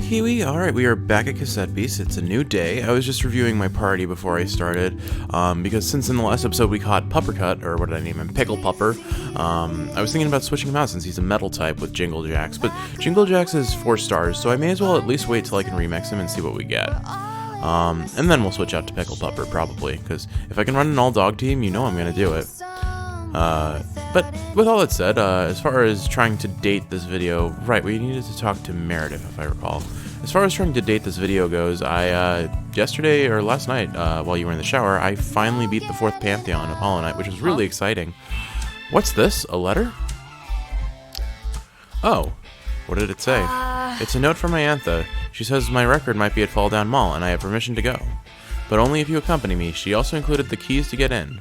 Kiwi. Alright, we are back at Cassette Beast. It's a new day. I was just reviewing my party before I started, because since in the last episode we caught Puppercut, or what did I name him? Pickle Pupper. I was thinking about switching him out since he's a metal type with Jingle Jacks, but Jingle Jacks is 4 stars, so I may as well at least wait till I can remix him and see what we get. And then we'll switch out to Pickle Pupper, probably, because if I can run an all-dog team, you know I'm going to do it. But with all that said, as far as trying to date this video, right, we needed to talk to Meredith, if I recall. As far as trying to date this video goes, yesterday or last night, while you were in the shower, I finally beat the 4th Pantheon of Hollow Knight, which was really exciting. What's this? A letter? Oh, what did it say? It's a note from my Antha. She says my record might be at Fall Down Mall, and I have permission to go. But only if you accompany me. She also included the keys to get in.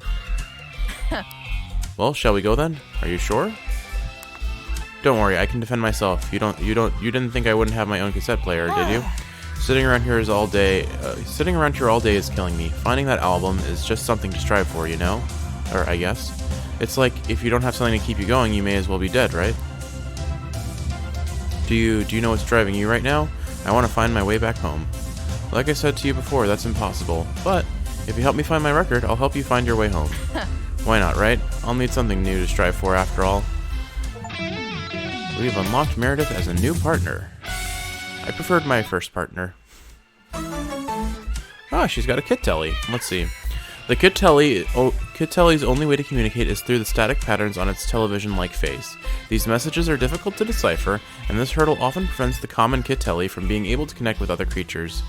Well, shall we go then? Are you sure? Don't worry, I can defend myself. You didn't think I wouldn't have my own cassette player, did you? Sitting around here all day is killing me. Finding that album is just something to strive for, you know? Or I guess. It's like if you don't have something to keep you going, you may as well be dead, right? Do you know what's driving you right now? I want to find my way back home. Like I said to you before, that's impossible. But if you help me find my record, I'll help you find your way home. Why not, right? I'll need something new to strive for after all. We've unlocked Meredith as a new partner. I preferred my first partner. Ah, she's got a kit telly. Let's see. The kit telly's only way to communicate is through the static patterns on its television-like face. These messages are difficult to decipher, and this hurdle often prevents the common kit telly from being able to connect with other creatures.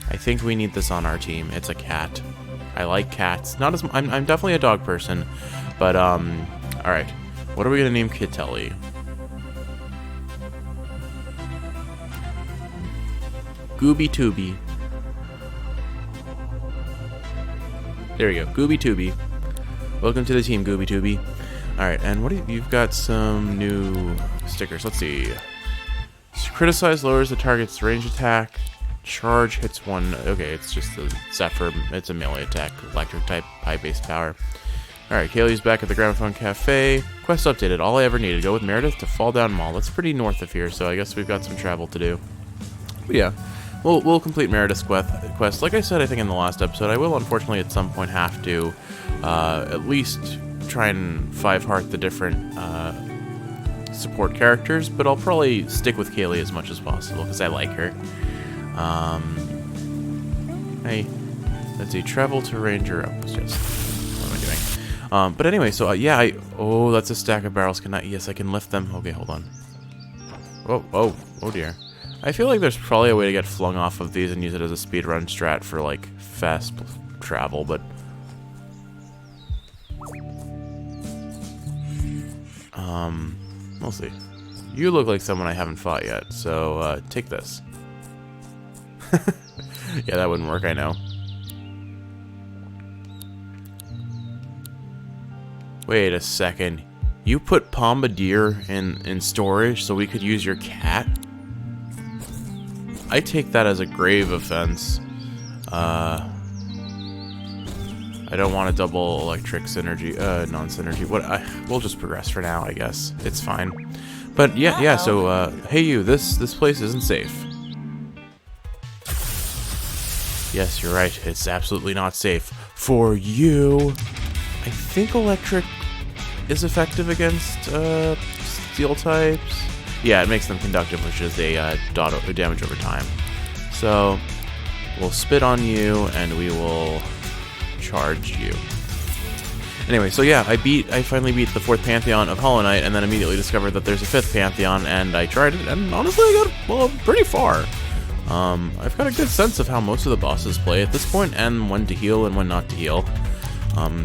I think we need this on our team. It's a cat. I like cats. I'm definitely a dog person, but alright. What are we gonna name Kid Telly? Gooby Tooby. There we go, Gooby Tooby. Welcome to the team, Gooby Tooby. Alright, and you've got some new stickers. Let's see. Criticize lowers the target's range attack. Charge hits one. Okay, it's just a Zephyr. It's a melee attack, electric type, high-based power. Alright, Kaylee's back at the Gramophone Cafe. Quest updated. All I ever needed. Go with Meredith to Fall Down Mall. That's pretty north of here, so I guess we've got some travel to do. But yeah, we'll complete Meredith's quest. Like I said, I think in the last episode, I will unfortunately at some point have to at least try and 5-heart the different support characters, but I'll probably stick with Kaylee as much as possible because I like her. Hey, let's see, travel to Ranger up. Just, what am I doing? But anyway, so yeah, oh, that's a stack of barrels. Yes, I can lift them. Okay, hold on. Oh dear. I feel like there's probably a way to get flung off of these and use it as a speedrun strat for like fast travel, but we'll see. You look like someone I haven't fought yet, so take this. Yeah, that wouldn't work, I know. Wait a second. You put Bombardier in storage so we could use your cat? I take that as a grave offense. I don't want a double electric synergy, non-synergy. We'll just progress for now, I guess. It's fine. But yeah, so, hey you, this place isn't safe. Yes, you're right. It's absolutely not safe. For you. I think electric is effective against steel types. Yeah, it makes them conductive, which is a damage over time. So we'll spit on you and we will charge you. Anyway, so yeah, I finally beat the 4th Pantheon of Hollow Knight, and then immediately discovered that there's a 5th Pantheon, and I tried it, and honestly I got pretty far. I've got a good sense of how most of the bosses play at this point, and when to heal and when not to heal.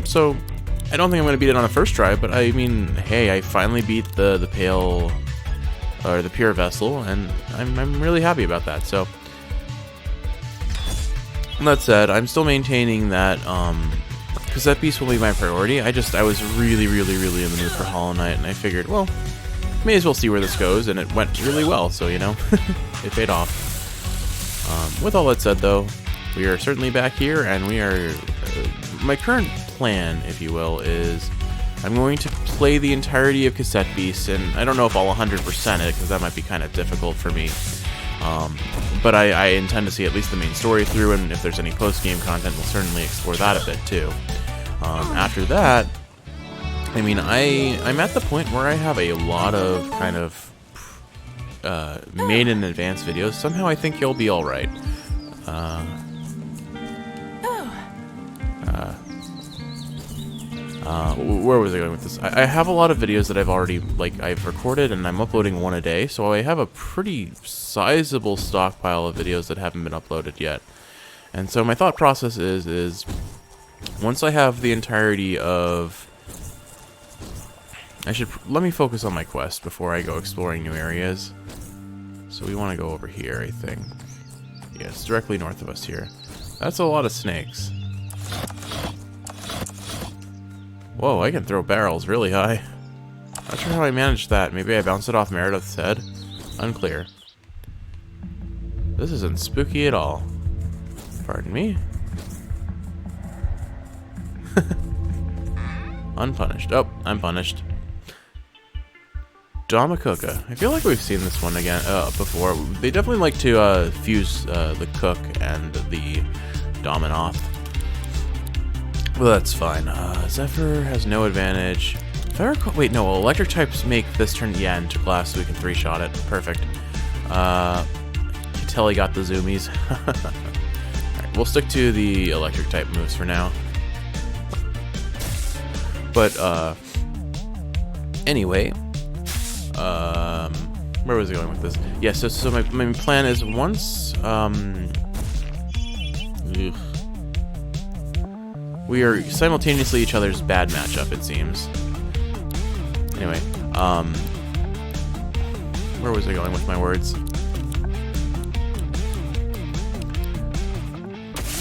So I don't think I'm going to beat it on the first try, but I mean, hey, I finally beat the Pale, or the Pure Vessel, and I'm really happy about that, so. That said, I'm still maintaining that, Cassette Beast will be my priority. I was really in the mood for Hollow Knight, and I figured, well, may as well see where this goes, and it went really well, so, you know, it paid off. With all that said, though, we are certainly back here, and we are... my current plan, if you will, is I'm going to play the entirety of Cassette Beast, and I don't know if I'll 100% it, because that might be kind of difficult for me. But I intend to see at least the main story through, and if there's any post-game content, we'll certainly explore that a bit too. After that, I mean, I'm at the point where I have a lot of kind of made in advance videos. Somehow I think you'll be alright. Where was I going with this? I have a lot of videos that I've already, I've recorded, and I'm uploading one a day, so I have a pretty sizable stockpile of videos that haven't been uploaded yet. And so my thought process is once I have the entirety of... let me focus on my quest before I go exploring new areas. So we want to go over here, I think. Yeah, it's directly north of us here. That's a lot of snakes. Whoa, I can throw barrels really high. Not sure how I managed that. Maybe I bounced it off Meredith's head? Unclear. This isn't spooky at all. Pardon me? Unpunished. Oh, I'm punished. Damakuka. I feel like we've seen this one again before. They definitely like to fuse the Cook and the Dominoth. Well, that's fine. Zephyr has no advantage. If I recall, wait, no, electric types make this turn, yeah, into glass, so we can 3-shot it. Perfect. You can tell he got the zoomies. Alright, we'll stick to the electric type moves for now. But, anyway, where was I going with this? Yeah, so my plan is once, we are simultaneously each other's bad matchup, it seems. Anyway, where was I going with my words?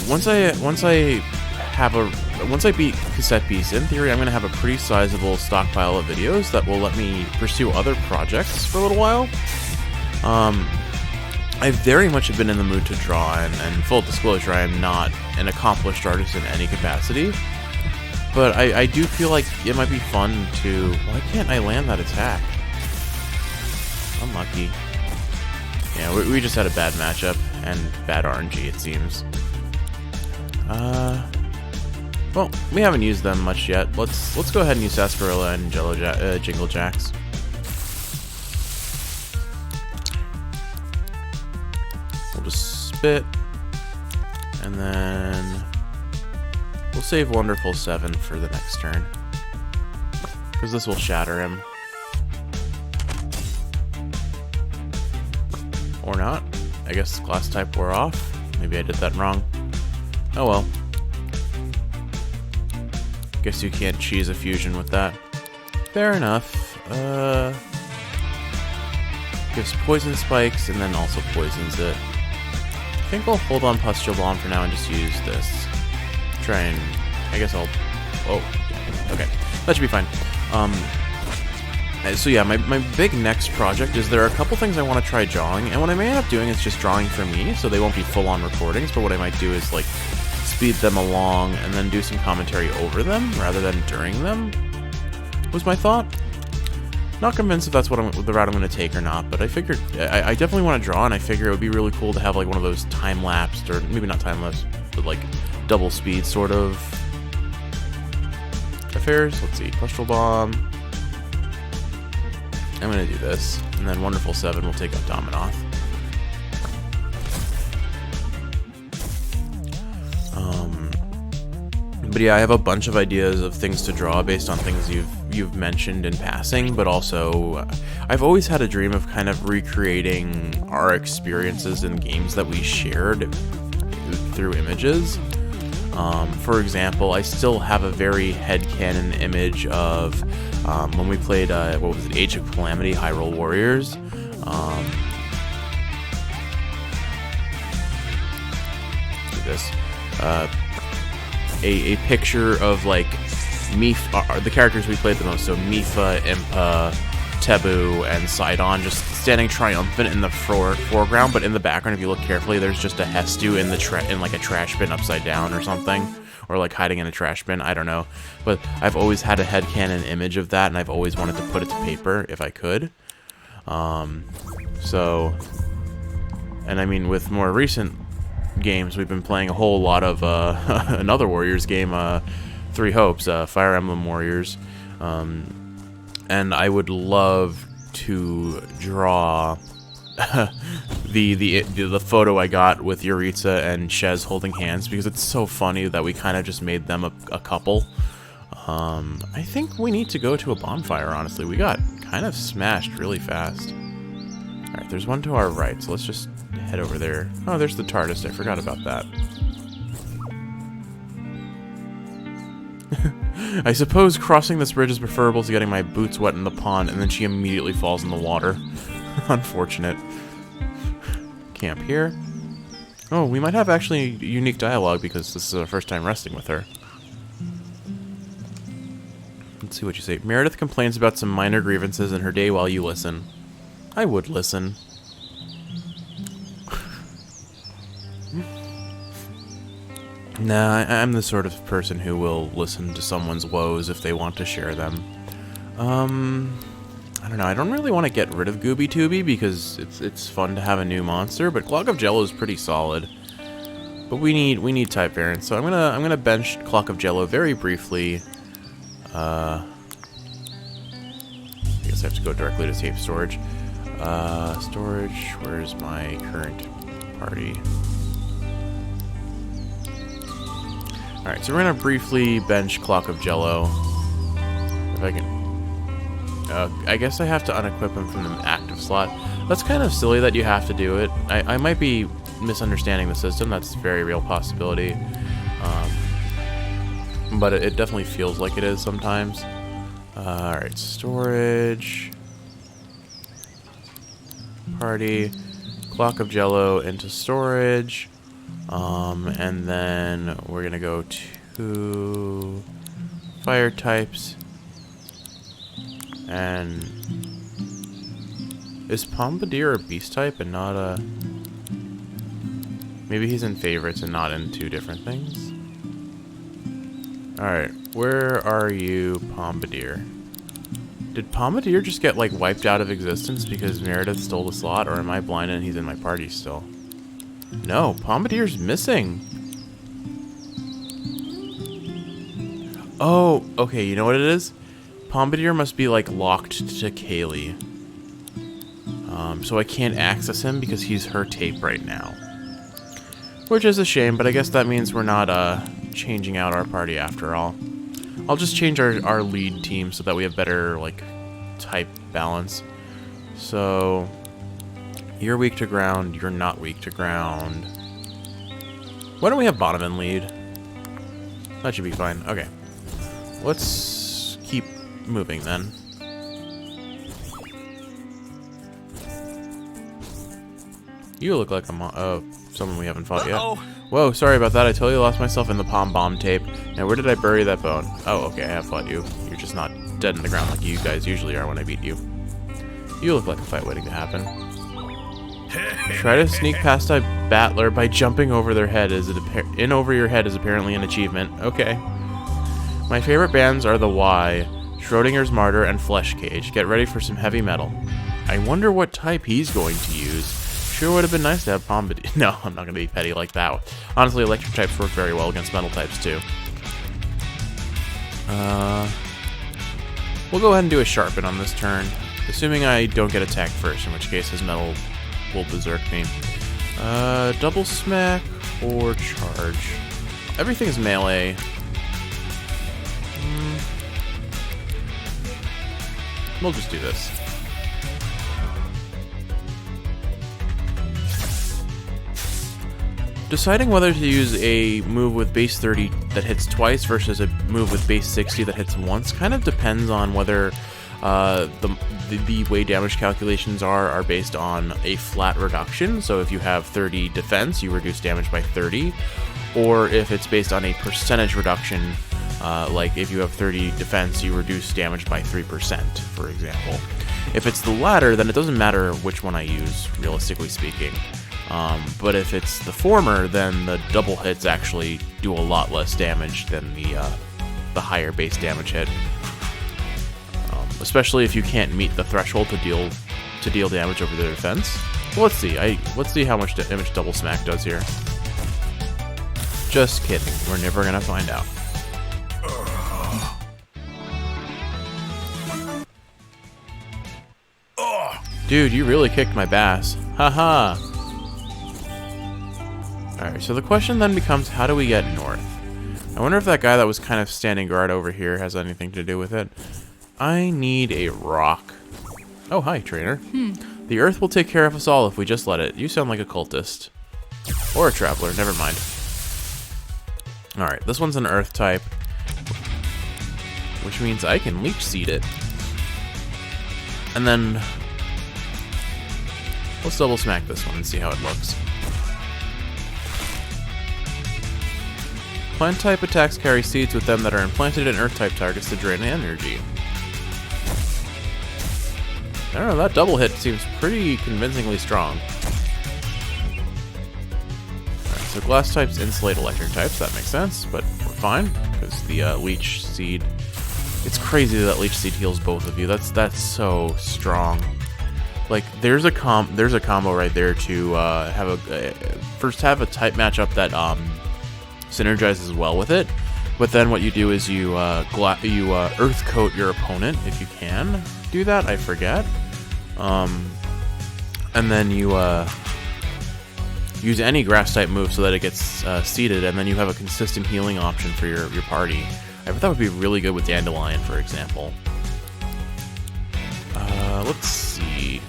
Once I beat Cassette Beast, in theory, I'm going to have a pretty sizable stockpile of videos that will let me pursue other projects for a little while. I very much have been in the mood to draw, and full disclosure, I am not an accomplished artist in any capacity. But I do feel like it might be fun to... Why can't I land that attack? Unlucky. Yeah, we just had a bad matchup, and bad RNG, it seems. Well, we haven't used them much yet. Let's go ahead and use Sarsaparilla and Jingle Jacks. We'll just spit, and then we'll save Wonderful 7 for the next turn, because this will shatter him. Or not. I guess class type wore off. Maybe I did that wrong. Oh well. Guess you can't cheese a fusion with that. Fair enough. Gives poison spikes and then also poisons it. I think I'll hold on Pustule Bomb for now and just use this. Try and... I guess I'll... Oh, okay. That should be fine. So yeah, my big next project is there are a couple things I want to try drawing, and what I may end up doing is just drawing for me, so they won't be full-on recordings, but what I might do is, like, speed them along and then do some commentary over them, rather than during them, was my thought. Not convinced if that's the route I'm going to take or not, but I figured, I definitely want to draw, and I figure it would be really cool to have, like, one of those time-lapsed, or maybe not time-lapsed, but, like, double speed sort of affairs. Let's see, Pustule Bomb. I'm going to do this, and then Wonderful 7 will take up Dominoth. But yeah, I have a bunch of ideas of things to draw based on things you've mentioned in passing, but also I've always had a dream of kind of recreating our experiences in games that we shared through images. For example, I still have a very headcanon image of when we played, what was it, Age of Calamity, Hyrule Warriors. Do this. A picture of, like, the characters we played the most, so Mipha, Impa, Tebu, and Sidon just standing triumphant in the foreground, but in the background, if you look carefully, there's just a Hestu in like a trash bin upside down or something, or like hiding in a trash bin, I don't know. But I've always had a headcanon image of that, and I've always wanted to put it to paper if I could. So And I mean, with more recent games, we've been playing a whole lot of another Warriors game, Three Hopes, Fire Emblem Warriors. And I would love to draw the photo I got with Yuritsa and Shez holding hands, because it's so funny that we kind of just made them a couple. I think we need to go to a bonfire, honestly. We got kind of smashed really fast. Alright, there's one to our right, so let's just head over there. Oh, there's the TARDIS. I forgot about that. I suppose crossing this bridge is preferable to getting my boots wet in the pond, and then she immediately falls in the water. Unfortunate. Camp here. Oh, we might have actually unique dialogue because this is our first time resting with her. Let's see what you say. Meredith complains about some minor grievances in her day while you listen. I would listen. Nah, I'm the sort of person who will listen to someone's woes if they want to share them. I don't know, I don't really want to get rid of Gooby Tooby because it's fun to have a new monster, but Clock of Jello is pretty solid. But we need type variants, so I'm gonna bench Clock of Jello very briefly. I guess I have to go directly to tape storage. Storage, where's my current party? Alright, so we're gonna briefly bench Clock of Jello. If I can... I guess I have to unequip him from the active slot. That's kind of silly that you have to do it. I might be misunderstanding the system. That's a very real possibility. But it definitely feels like it is sometimes. Alright, storage. Party. Clock of Jello into storage. And then we're gonna go to fire types. And is Pompadour a beast type and not a... Maybe he's in favorites and not in two different things? Alright, where are you, Pompadour? Did Pompadour just get, like, wiped out of existence because Meredith stole the slot, or am I blind and he's in my party still? No, Pompadour's missing! Oh, okay, you know what it is? Pompadour must be, like, locked to Kaylee. So I can't access him because he's her tape right now. Which is a shame, but I guess that means we're not, changing out our party after all. I'll just change our lead team so that we have better, like, type balance. So, you're weak to ground, you're not weak to ground. Why don't we have bottom and lead? That should be fine. Okay. Let's keep moving then. You look like someone we haven't fought yet. Whoa, sorry about that. I totally lost myself in the palm bomb tape. Now, where did I bury that bone? Oh, okay, I have fought you. You're just not dead in the ground like you guys usually are when I beat you. You look like a fight waiting to happen. Try to sneak past a battler by jumping over their head. In over your head is apparently an achievement. Okay. My favorite bands are The Y, Schrodinger's Martyr, and Flesh Cage. Get ready for some heavy metal. I wonder what type he's going to use. Sure would have been nice to have Pompadour. No, I'm not going to be petty like that. Honestly, electric types work very well against metal types, too. We'll go ahead and do a Sharpen on this turn. Assuming I don't get attacked first, in which case his metal will berserk me. Double Smack or Charge. Everything is melee. We'll just do this. Deciding whether to use a move with base 30 that hits twice versus a move with base 60 that hits once kind of depends on whether the way damage calculations are based on a flat reduction. So if you have 30 defense, you reduce damage by 30. Or if it's based on a percentage reduction, like if you have 30 defense, you reduce damage by 3%, for example. If it's the latter, then it doesn't matter which one I use, realistically speaking. But if it's the former, then the double hits actually do a lot less damage than the higher base damage hit. Especially if you can't meet the threshold to deal damage over the defense. Well, let's see. Let's see how much damage double smack does here. Just kidding. We're never gonna find out. Dude, you really kicked my bass. Haha. Alright, so the question then becomes, how do we get north? I wonder if that guy that was kind of standing guard over here has anything to do with it. I need a rock. Oh, hi, trainer. The earth will take care of us all if we just let it. You sound like a cultist. Or a traveler, never mind. Alright, this one's an earth type, which means I can leech seed it. And then let's double smack this one and see how it looks. Plant type attacks carry seeds with them that are implanted in earth type targets to drain energy. I don't know, that double hit seems pretty convincingly strong. Alright, so glass types insulate electric types, that makes sense, but we're fine, because the leech seed... It's crazy that leech seed heals both of you, that's so strong. Like, there's a combo right there to first have a type matchup that synergizes well with it, but then what you do is you earth coat your opponent if you can do that. I forget, and then you use any grass type move so that it gets seeded, and then you have a consistent healing option for your party. I thought that would be really good with Dandelion, for example. Let's see.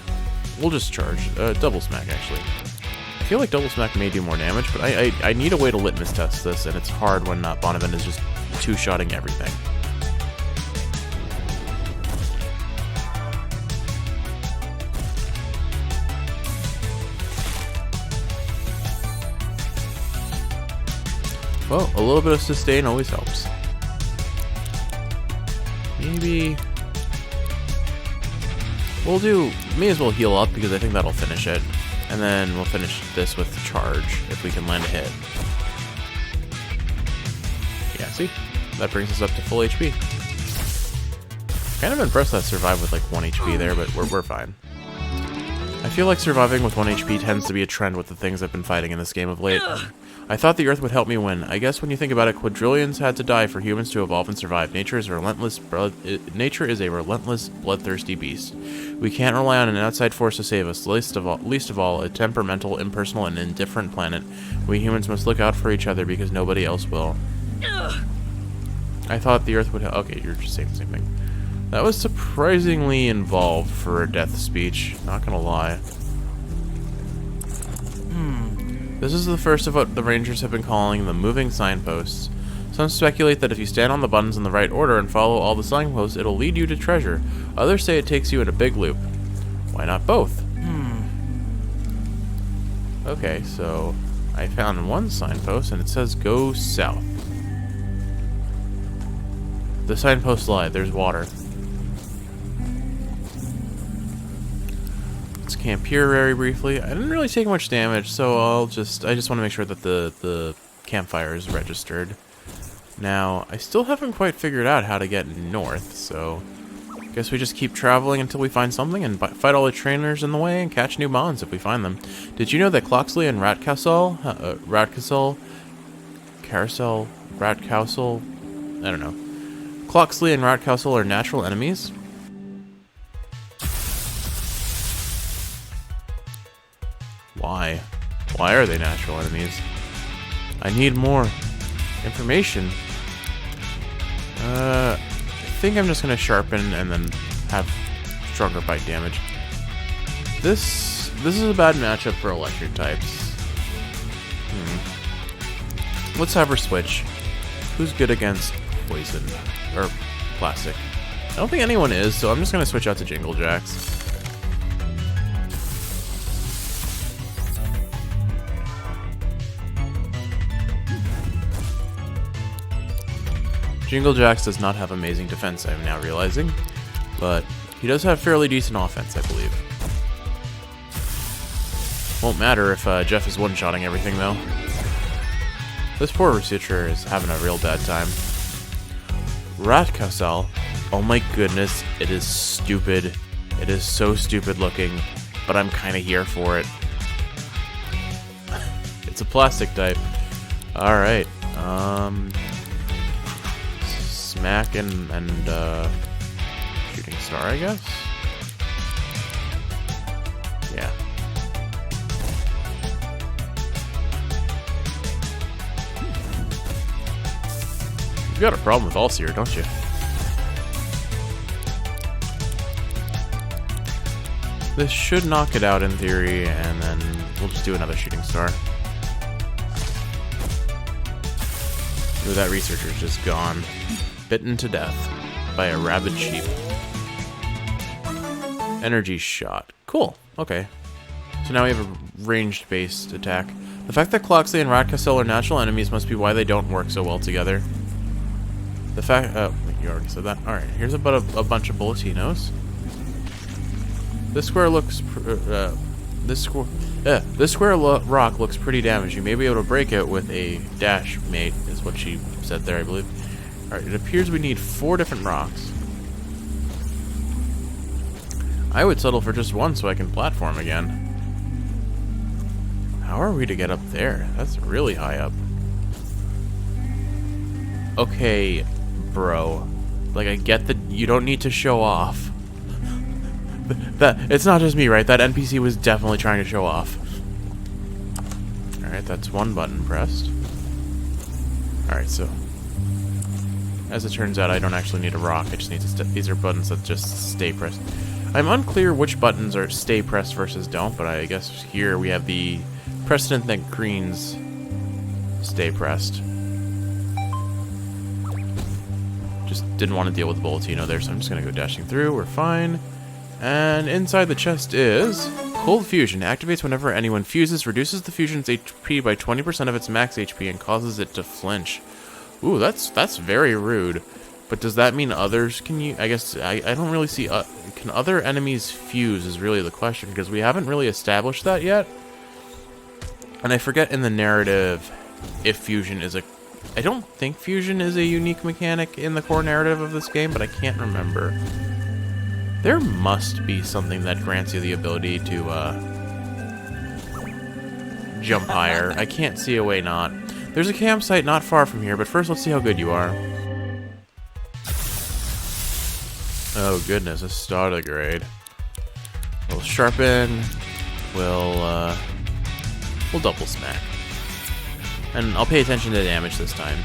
We'll just charge. Double smack, actually. I feel like double smack may do more damage, but I need a way to litmus test this, and it's hard when Bonavent is just two-shotting everything. Well, a little bit of sustain always helps. Maybe... may as well heal up, because I think that'll finish it. And then we'll finish this with the charge, if we can land a hit. Yeah, see? That brings us up to full HP. Kind of impressed that I survived with like 1 HP there, but we're fine. I feel like surviving with 1 HP tends to be a trend with the things I've been fighting in this game of late. I thought the Earth would help me win. I guess when you think about it, quadrillions had to die for humans to evolve and survive. Nature is a relentless, bloodthirsty beast. We can't rely on an outside force to save us. Least of all, a temperamental, impersonal, and indifferent planet. We humans must look out for each other because nobody else will. I thought the Earth would help. Okay, you're just saying the same thing. That was surprisingly involved for a death speech. Not gonna lie. This is the first of what the Rangers have been calling the moving signposts. Some speculate that if you stand on the buttons in the right order and follow all the signposts, it'll lead you to treasure. Others say it takes you in a big loop. Why not both? Okay, so I found one signpost and it says go south. The signposts lied, there's water. Let's camp here very briefly. I didn't really take much damage, so I just want to make sure that the campfire is registered. Now, I still haven't quite figured out how to get north, so I guess we just keep traveling until we find something and fight all the trainers in the way and catch new mons if we find them. Did you know that Cloxley and Ratcastle, I don't know. Cloxley and Ratcastle are natural enemies? Why? Why are they natural enemies? I need more information. I think I'm just gonna sharpen and then have stronger bite damage. This is a bad matchup for electric types. Let's have her switch. Who's good against poison or plastic? I don't think anyone is, so I'm just gonna switch out to Jingle Jacks. Jingle Jacks does not have amazing defense, I'm now realizing, but he does have fairly decent offense, I believe. Won't matter if Jeff is one-shotting everything, though. This poor researcher is having a real bad time. Ratcastle. Oh my goodness, it is stupid. It is so stupid looking. but I'm kind of here for it. It's a plastic type. Alright. Smack and shooting star, I guess? Yeah. You've got a problem with All-Seer, don't you? This should knock it out in theory, and then we'll just do another shooting star. Ooh, that researcher's just gone. Bitten to death by a rabid sheep. Energy shot. Cool. Okay. So now we have a ranged-based attack. The fact that Cloxley and Ratcassel are natural enemies must be why they don't work so well together. The fact... Oh, you already said that. Alright, here's about a bunch of Bulletinos. This square looks... This square rock looks pretty damaged. You may be able to break it with a dash mate, is what she said there, I believe. Alright, it appears we need 4 different rocks. I would settle for just one so I can platform again. How are we to get up there? That's really high up. Okay, bro. Like, I get that you don't need to show off. It's not just me, right? That NPC was definitely trying to show off. Alright, that's one button pressed. Alright, so... As it turns out, I don't actually need a rock. I just need to... These are buttons that just stay pressed. I'm unclear which buttons are stay pressed versus don't, but I guess here we have the precedent that greens stay pressed. Just didn't want to deal with the Bulletino there, so I'm just going to go dashing through. We're fine. And inside the chest is Cold Fusion. Activates whenever anyone fuses, reduces the fusion's HP by 20% of its max HP, and causes it to flinch. Ooh, that's very rude. But does that mean others can use... I guess I don't really see... can other enemies fuse is really the question, because we haven't really established that yet. And I forget in the narrative if fusion is a... I don't think fusion is a unique mechanic in the core narrative of this game, but I can't remember. There must be something that grants you the ability to jump higher. I can't see a way not. There's a campsite not far from here, but first let's see how good you are. Oh goodness, a startigrade. We'll sharpen. We'll double smack. And I'll pay attention to damage this time.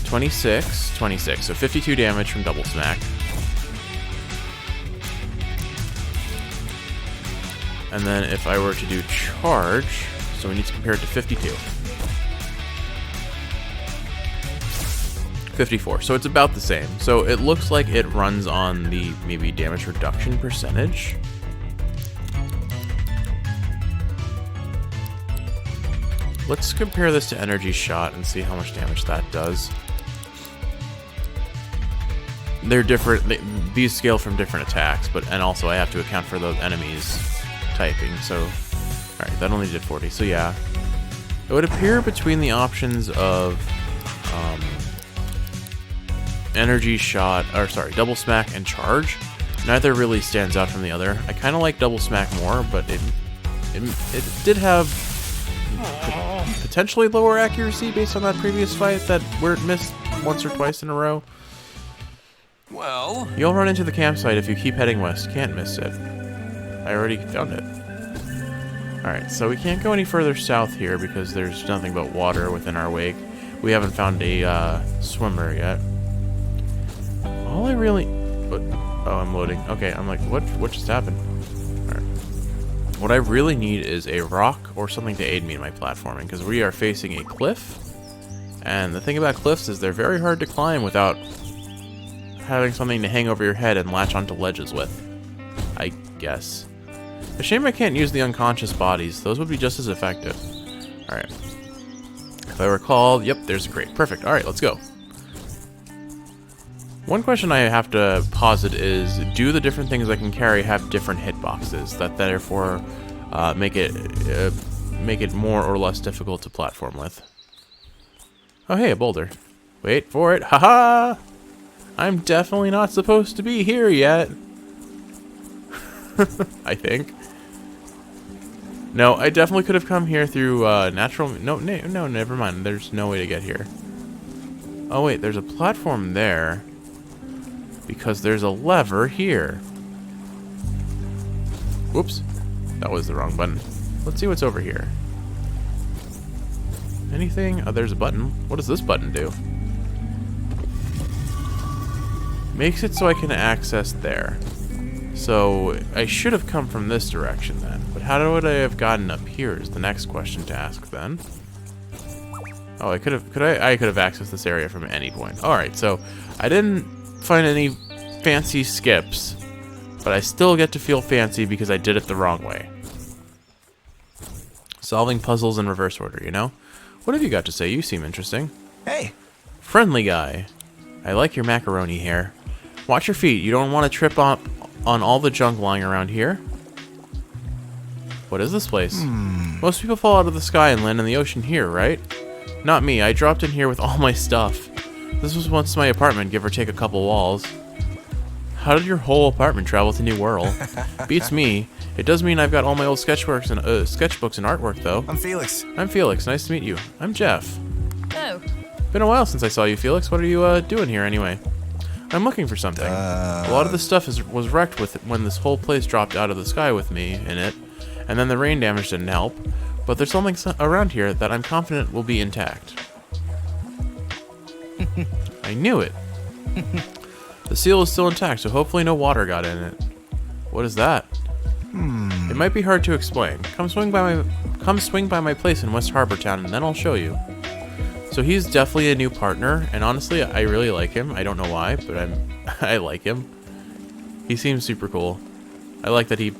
26, 26, so 52 damage from double smack. And then if I were to do charge, so we need to compare it to 52. 54, so it's about the same. So it looks like it runs on the maybe damage reduction percentage. Let's compare this to energy shot and see how much damage that does. They're different, these scale from different attacks, and also I have to account for the enemies typing, so... Alright, that only did 40, so yeah. It would appear between the options of energy shot, or sorry, double smack and charge, neither really stands out from the other. I kind of like double smack more, but it did have potentially lower accuracy based on that previous fight where it missed once or twice in a row. Well, you'll run into the campsite if you keep heading west. Can't miss it. I already found it. Alright, so we can't go any further south here because there's nothing but water within our wake. We haven't found a swimmer yet. All I really... Oh, I'm loading. Okay, I'm like, what just happened? Alright. What I really need is a rock or something to aid me in my platforming, because we are facing a cliff. And the thing about cliffs is they're very hard to climb without having something to hang over your head and latch onto ledges with. I guess. A shame I can't use the unconscious bodies. Those would be just as effective. Alright. If I recall... Yep, there's a crate. Perfect. Alright, let's go. One question I have to posit is, do the different things I can carry have different hitboxes that therefore make it more or less difficult to platform with? Oh hey, a boulder. Wait for it. Haha! I'm definitely not supposed to be here yet. I think. No, I definitely could have come here through natural... No, never mind. There's no way to get here. Oh, wait. There's a platform there. Because there's a lever here. Whoops. That was the wrong button. Let's see what's over here. Anything? Oh, there's a button. What does this button do? Makes it so I can access there. So, I should have come from this direction then. But how would I have gotten up here is the next question to ask then. Oh, I could have accessed this area from any point. Alright, so I didn't find any fancy skips, but I still get to feel fancy because I did it the wrong way. Solving puzzles in reverse order, you know? What have you got to say? You seem interesting. Hey. Friendly guy. I like your macaroni hair. Watch your feet. You don't want to trip on all the junk lying around here. What is this place? Most people fall out of the sky and land in the ocean here, right? Not me. I dropped in here with all my stuff. This was once my apartment, give or take a couple walls. How did your whole apartment travel to New World? Beats me. It does mean I've got all my old sketchbooks and artwork, though. I'm Felix. I'm Felix. Nice to meet you. I'm Jeff. Oh. Been a while since I saw you, Felix. What are you doing here anyway? I'm looking for something. A lot of the stuff was wrecked when this whole place dropped out of the sky with me in it, and then the rain damage didn't help. But there's something around here that I'm confident will be intact. I knew it. The seal is still intact, so hopefully no water got in it. What is that? It might be hard to explain. Come swing by my place in West Harbor Town, and then I'll show you. So he's definitely a new partner, and honestly, I really like him. I don't know why, but I like him. He seems super cool. I like that he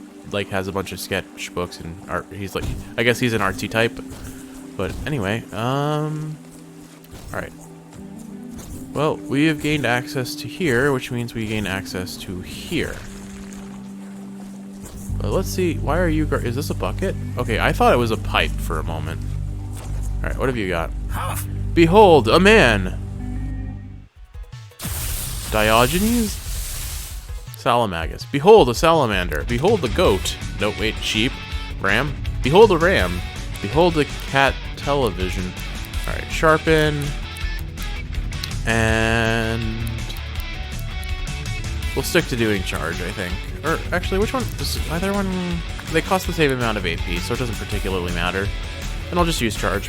has a bunch of sketchbooks and art. He's like, I guess he's an artsy type. But anyway, all right. Well, we have gained access to here, which means we gain access to here. But let's see. Why are you? Is this a bucket? Okay, I thought it was a pipe for a moment. All right, what have you got? Behold, a man. Diogenes? Salamagus. Behold, a salamander. Behold, the goat. No, wait, sheep. Ram. Behold, a ram. Behold, a cat television. All right, sharpen. And we'll stick to doing charge, I think. Or actually, which one? Either one. They cost the same amount of AP, so it doesn't particularly matter. And I'll just use charge.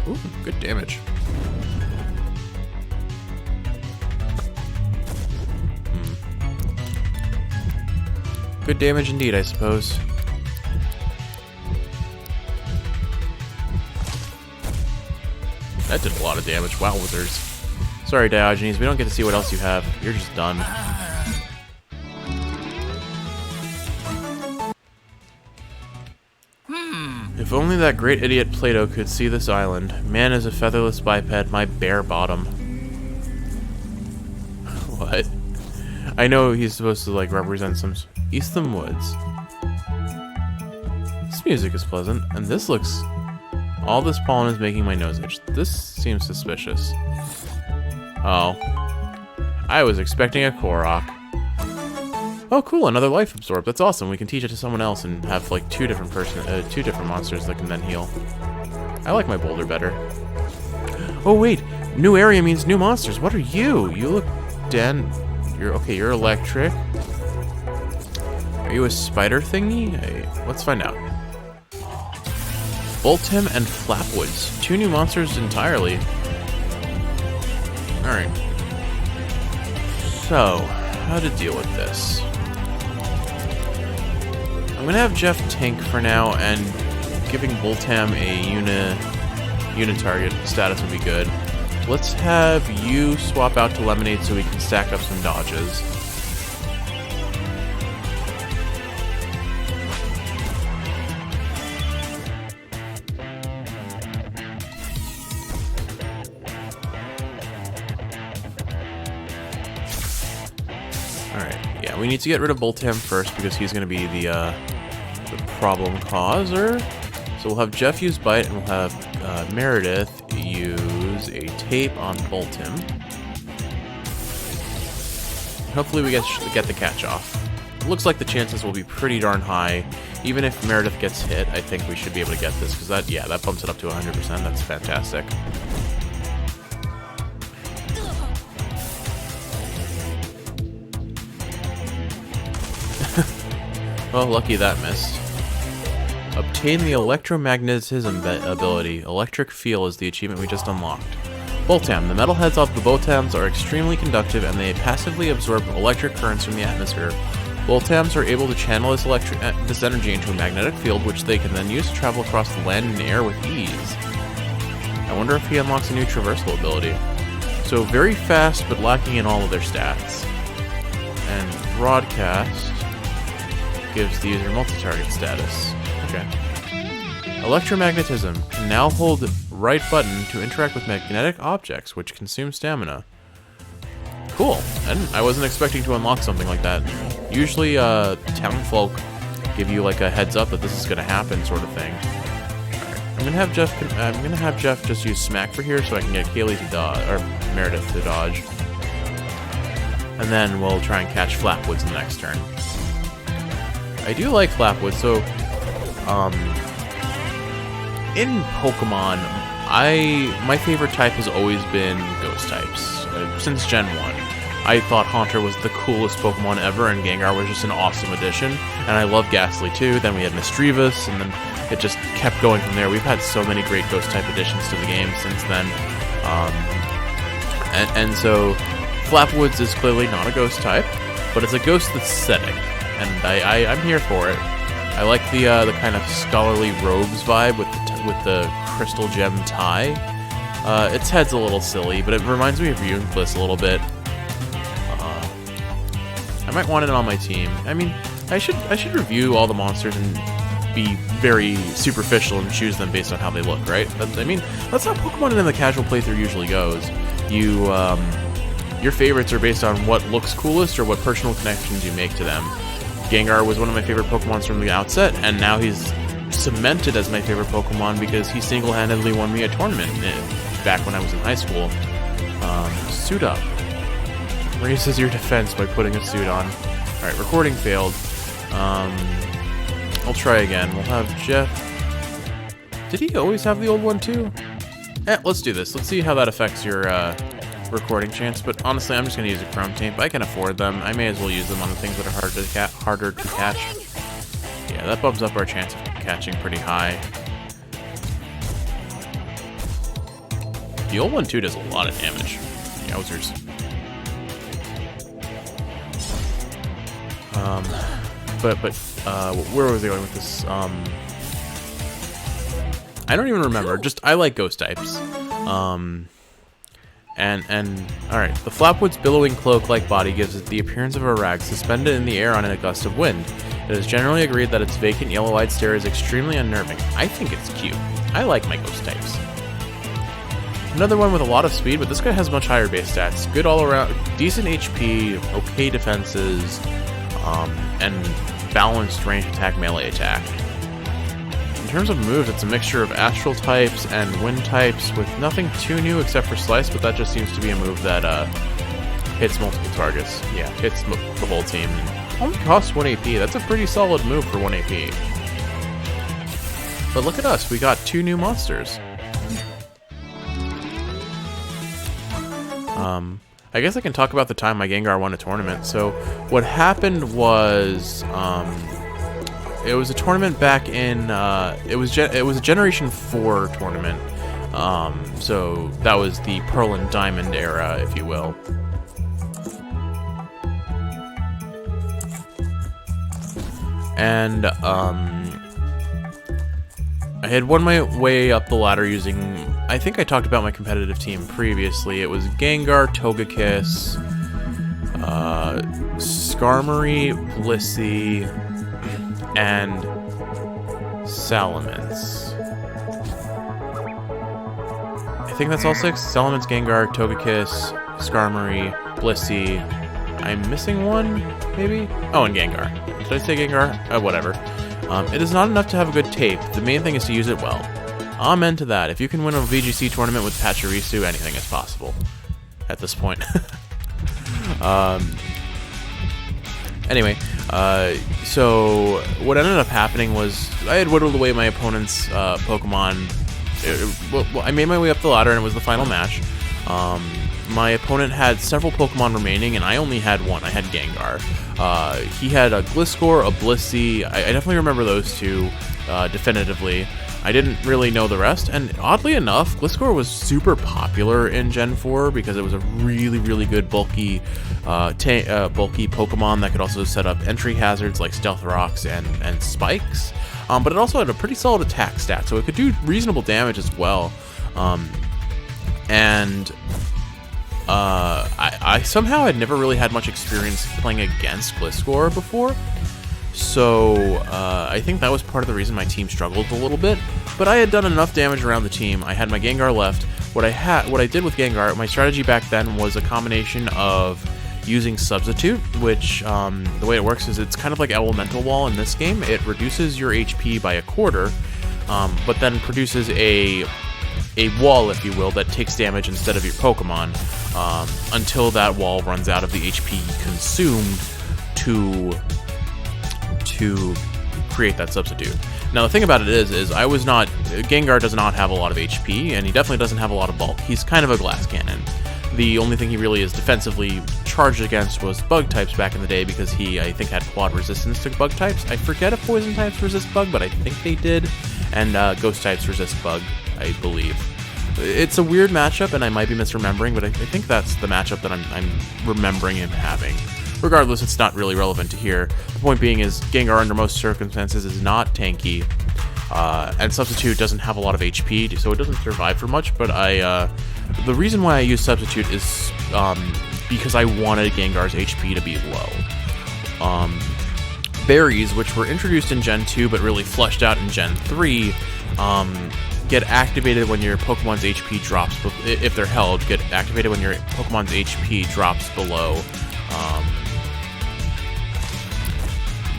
Ooh, good damage. Good damage indeed, I suppose. That did a lot of damage. Wowzers. Sorry, Diogenes, we don't get to see what else you have. You're just done. If only that great idiot Plato could see this island. Man is a featherless biped, my bare bottom. What? I know he's supposed to, like, represent some Eastham Woods. This music is pleasant, and this looks... All this pollen is making my nose itch. This seems suspicious. Oh. I was expecting a Korok. Oh, cool, another life absorb. That's awesome. We can teach it to someone else and have, like, two different monsters that can then heal. I like my boulder better. Oh, wait. New area means new monsters. What are you? You look you're electric. Are you a spider thingy? Hey, let's find out. Boltem and Flapwoods. Two new monsters entirely. Alright. So, how to deal with this? I'm gonna have Jeff tank for now, and giving Boltem a unit target status would be good. Let's have you swap out to Lemonade so we can stack up some dodges. Alright, yeah, we need to get rid of Boltem first because he's going to be the problem causer. So we'll have Jeff use Bite, and we'll have Meredith use a tape on Boltem. hopefully we get the catch off. Looks like the chances will be pretty darn high. Even if Meredith gets hit, I think we should be able to get this, because that bumps it up to 100%. That's fantastic. Well, lucky that missed. Obtain the electromagnetism ability. Electric Feel is the achievement we just unlocked. Boltam. The metalheads of the Boltams are extremely conductive, and they passively absorb electric currents from the atmosphere. Boltams are able to channel this energy into a magnetic field, which they can then use to travel across the land and air with ease. I wonder if he unlocks a new traversal ability. So very fast, but lacking in all of their stats. And Broadcast gives the user multi-target status. Okay. Electromagnetism can now hold right button to interact with magnetic objects, which consume stamina. Cool. I wasn't expecting to unlock something like that. Usually, townfolk give you like a heads up that this is gonna happen, sort of thing. Alright. I'm gonna have Jeff just use Smack for here, so I can get Kaylee to dodge, or Meredith to dodge, and then we'll try and catch Flapwoods in the next turn. I do like Flapwood, so in Pokemon, my favorite type has always been Ghost types since Gen 1. I thought Haunter was the coolest Pokemon ever, and Gengar was just an awesome addition. And I love Ghastly too. Then we had Misdreavus, and then it just kept going from there. We've had so many great Ghost type additions to the game since then. And so Flapwoods is clearly not a Ghost type, but it's a Ghost that's aesthetic, and I'm here for it. I like the kind of scholarly robes vibe with the crystal gem tie. Its head's a little silly, but it reminds me of Reuniclus a little bit. I might want it on my team. I mean, I should review all the monsters and be very superficial and choose them based on how they look, right? I mean, that's how Pokemon in the casual playthrough usually goes. Your favorites are based on what looks coolest or what personal connections you make to them. Gengar was one of my favorite Pokemon from the outset, and now he's cemented as my favorite Pokemon because he single-handedly won me a tournament back when I was in high school. Suit up. Raises your defense by putting a suit on. Alright, recording failed. I'll try again. We'll have Jeff. Did he always have the old one too? Let's do this. Let's see how that affects your recording chance. But honestly, I'm just going to use a Chrome Tape. I can afford them. I may as well use them on the things that are harder to catch. Yeah, that bumps up our chance of catching pretty high. The old one too does a lot of damage. Yowzers. Where was I going with this? I don't even remember. Just, I like Ghost types. Alright, the Flapwood's billowing cloak-like body gives it the appearance of a rag suspended in the air on a gust of wind. It is generally agreed that its vacant yellow-eyed stare is extremely unnerving. I think it's cute. I like my Ghost types. Another one with a lot of speed, but this guy has much higher base stats. Good all-around, decent HP, okay defenses, and balanced range attack, melee attack. In terms of moves, it's a mixture of astral types and wind types with nothing too new except for Slice, but that just seems to be a move that hits multiple targets. Yeah, hits the whole team. Only costs 1 AP. That's a pretty solid move for 1 AP. But look at us, we got 2 new monsters. I guess I can talk about the time my Gengar won a tournament. So what happened was, it was a tournament back in, it was a Generation 4 tournament. So that was the Pearl and Diamond era, if you will. And, I had won my way up the ladder using, I think I talked about my competitive team previously. It was Gengar, Togekiss, Skarmory, Blissey, and Salamence. I think that's all 6. Salamence, Gengar, Togekiss, Skarmory, Blissey. I'm missing one, maybe? Oh, and Gengar. Did I say Gengar? Whatever. It is not enough to have a good tape. The main thing is to use it well. Amen to that. If you can win a VGC tournament with Pachirisu, anything is possible. At this point. Anyway, so what ended up happening was I had whittled away my opponent's Pokemon. I made my way up the ladder, and it was the final match. My opponent had several Pokemon remaining, and I only had one. I had Gengar. He had a Gliscor, a Blissey. I definitely remember those two definitively. I didn't really know the rest, and oddly enough, Gliscor was super popular in Gen 4 because it was a really, really good bulky Pokemon that could also set up entry hazards like Stealth Rocks and Spikes, but it also had a pretty solid attack stat, so it could do reasonable damage as well. I somehow had never really had much experience playing against Gliscor before, so I think that was part of the reason my team struggled a little bit. But I had done enough damage around the team. I had my Gengar left. What I did with Gengar, my strategy back then was a combination of using Substitute, which the way it works is it's kind of like Elemental Wall in this game. It reduces your HP by a quarter, but then produces a wall, if you will, that takes damage instead of your Pokemon until that wall runs out of the HP consumed to create that substitute. Now the thing about it is Gengar does not have a lot of HP, and he definitely doesn't have a lot of bulk. He's kind of a glass cannon. The only thing he really is defensively charged against was bug types back in the day, because he, I think, had quad resistance to bug types. I forget if poison types resist bug, but I think they did, and ghost types resist bug, I believe. It's a weird matchup, and I might be misremembering, but I think that's the matchup that I'm remembering him having. Regardless, it's not really relevant to here. The point being is Gengar, under most circumstances, is not tanky, and Substitute doesn't have a lot of HP, so it doesn't survive for much, but the reason why I use Substitute is because I wanted Gengar's HP to be low. Berries, which were introduced in Gen 2 but really fleshed out in Gen 3, get activated when your Pokemon's HP drops, if they're held, get activated when your Pokemon's HP drops below,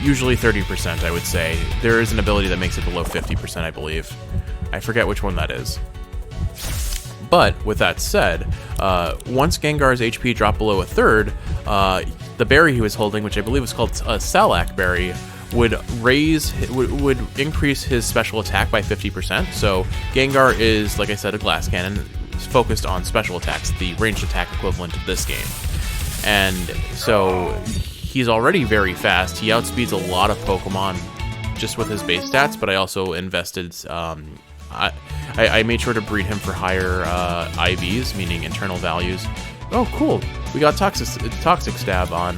usually 30%, I would say. There is an ability that makes it below 50%, I believe. I forget which one that is. But, with that said, once Gengar's HP dropped below a third, the berry he was holding, which I believe was called a Salac berry, would increase his special attack by 50%. So Gengar is, like I said, a glass cannon, focused on special attacks, the ranged attack equivalent of this game. And so he's already very fast. He outspeeds a lot of Pokemon just with his base stats, but I also invested... I made sure to breed him for higher IVs, meaning internal values. Oh, cool. We got Toxic Stab on